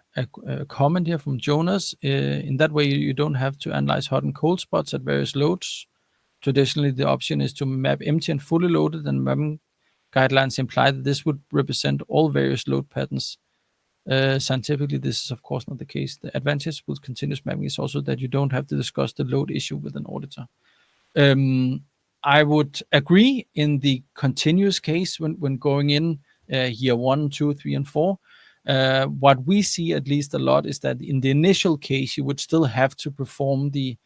comment here from Jonas. In that way, you don't have to analyze hot and cold spots at various loads. Traditionally, the option is to map empty and fully loaded, and mapping guidelines imply that this would represent all various load patterns. Scientifically, this is of course not the case. The advantage with continuous mapping is also that you don't have to discuss the load issue with an auditor. I would agree in the continuous case when going in year 1, 2, 3, and 4. What we see at least a lot is that in the initial case, you would still have to perform the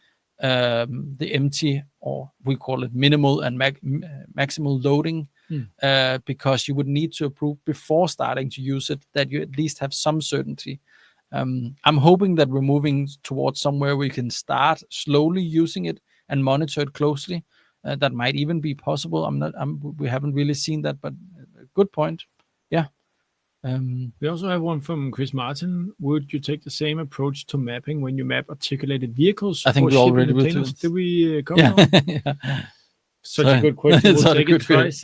empty, or we call it minimal and maximal loading, because you would need to approve before starting to use it, that you at least have some certainty. I'm hoping that we're moving towards somewhere we can start slowly using it and monitor it closely. That might even be possible. We haven't really seen that, but good point. Yeah. We also have one from Chris Martin. Would you take the same approach to mapping when you map articulated vehicles? I think we already will do. Did we cover that? Yeah. Such a good question. We'll take it twice.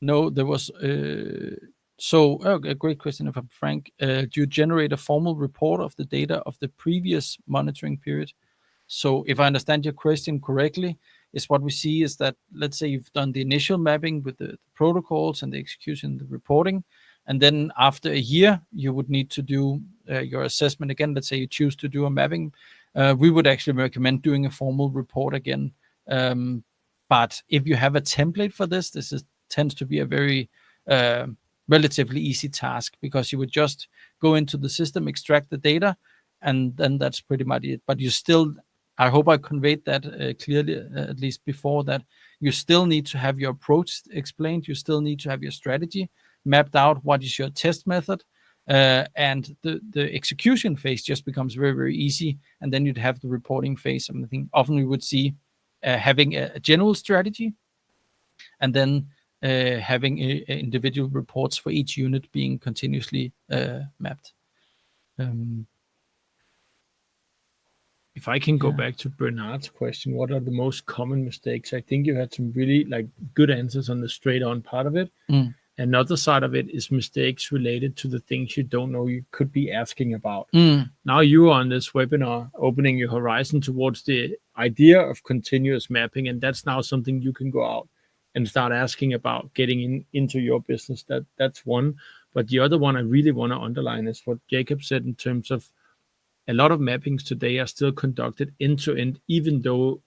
No, there was a great question from Frank. Do you generate a formal report of the data of the previous monitoring period? So if I understand your question correctly, is what we see is that, let's say you've done the initial mapping with the protocols and the execution, the reporting, and then after a year, you would need to do your assessment again. Let's say you choose to do a mapping. We would actually recommend doing a formal report again. But if you have a template for this tends to be a very relatively easy task, because you would just go into the system, extract the data, and then that's pretty much it. But you still, I hope I conveyed that clearly, at least before, that you still need to have your approach explained. You still need to have your strategy mapped out. What is your test method? And the execution phase just becomes very, very easy. And then you'd have the reporting phase. I think often we would see having a general strategy, and then having individual reports for each unit being continuously mapped. If I can go Yeah. back to Bernard's question, what are the most common mistakes? I think you had some really good answers on the straight on part of it. Another side of it is mistakes related to the things you don't know you could be asking about. Now you are on this webinar opening your horizon towards the idea of continuous mapping, and that's now something you can go out and start asking about getting into your business. That's one. But the other one I really want to underline is what Jakob said in terms of a lot of mappings today are still conducted end to end, even though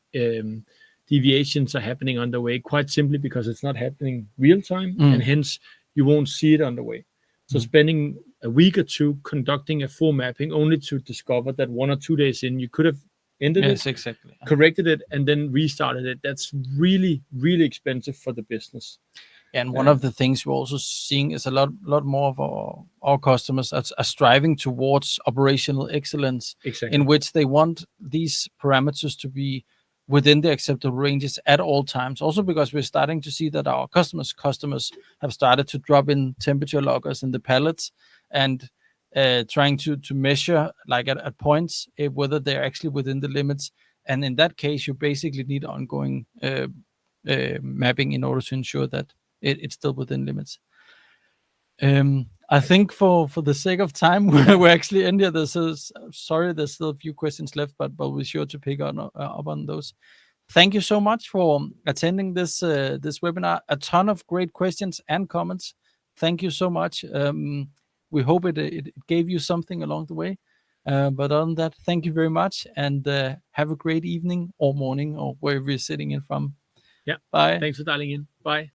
deviations are happening on the way, quite simply because it's not happening real time, and hence you won't see it on the way. So spending a week or two conducting a full mapping only to discover that 1 or 2 days in you could have ended Yes, it, exactly. corrected it, and then restarted it. That's really, really expensive for the business. And one of the things we're also seeing is a lot more of our customers are striving towards operational excellence, Exactly. in which they want these parameters to be within the acceptable ranges at all times. Also because we're starting to see that our customers have started to drop in temperature loggers in the pallets, and trying to measure like at points whether they're actually within the limits. And in that case, you basically need ongoing mapping in order to ensure that it's still within limits. I think for the sake of time, we're actually in here. Sorry, there's still a few questions left, but we'll be sure to pick up on those. Thank you so much for attending this webinar. A ton of great questions and comments. Thank you so much. We hope it gave you something along the way. But other than that, thank you very much, and have a great evening or morning or wherever you're sitting in from. Yeah. Bye. Thanks for dialing in. Bye.